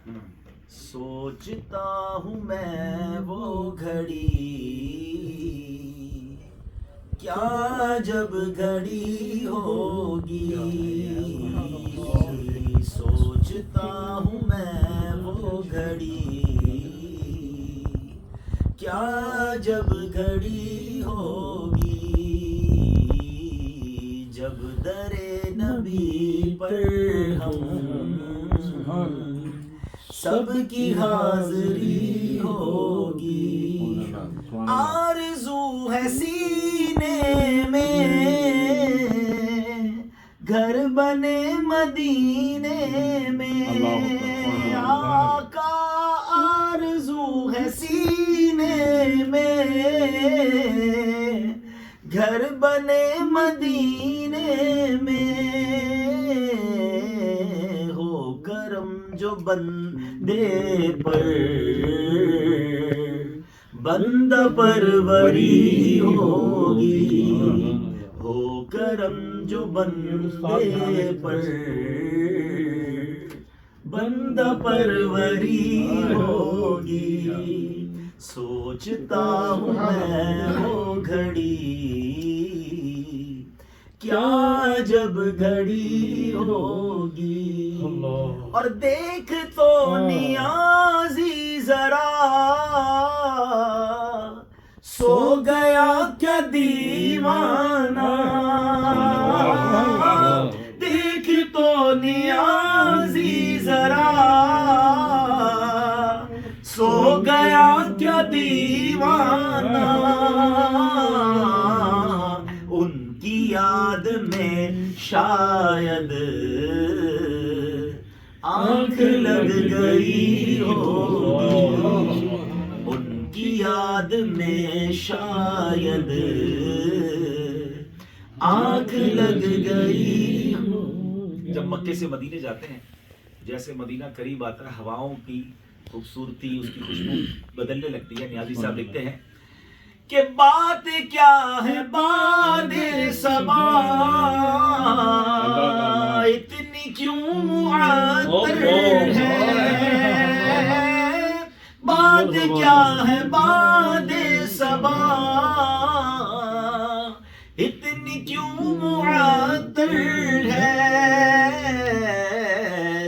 سوچتا ہوں میں وہ گھڑی، کیا جب گھڑی ہوگی، سوچتا ہوں میں وہ گھڑی، کیا جب گھڑی ہوگی، جب در نبی پر ہم سب کی حاضری ہوگی، آرزو ہے سینے میں گھر بنے مدینے میں، آقا آرزو ہے سینے میں گھر بنے مدینے میں، ہو کرم جو بندے پر بندہ پروری ہوگی، ہو کرم جو بندے پر بندہ پروری ہوگی، سوچتا ہوں میں وہ گھڑی، کیا جب گھڑی ہوگی، اور دیکھ تو نیازی ذرا سو گیا کیا دیوانہ، دیکھ تو نیازی ذرا سو گیا کیا دیوانہ، ان کی یاد میں شاید آنکھ لگ گئی ہوگی، ان کی یاد میں شاید آنکھ لگ گئی ہوگی۔ جب مکے سے مدینے جاتے ہیں، جیسے مدینہ قریب آتا ہے، ہواؤں کی خوبصورتی، اس کی خوشبو بدلنے لگتی ہے۔ نیازی صاحب لکھتے ہیں کہ بات کیا ہے باد صبا، اتنی کیوں معطر ہے، بات کیا ہے باد صبا، اتنی کیوں معطر ہے،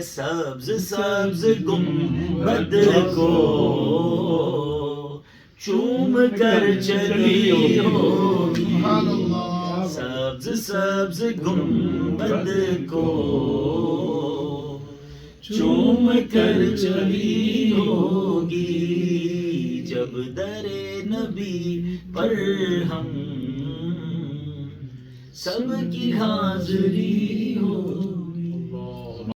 سبز سبز گنبد کو چوم کر چلی ہوگی، سبز سبز گنبد کو چوم کر چلی ہوگی، جب در نبی پر ہم سب کی حاضری ہو۔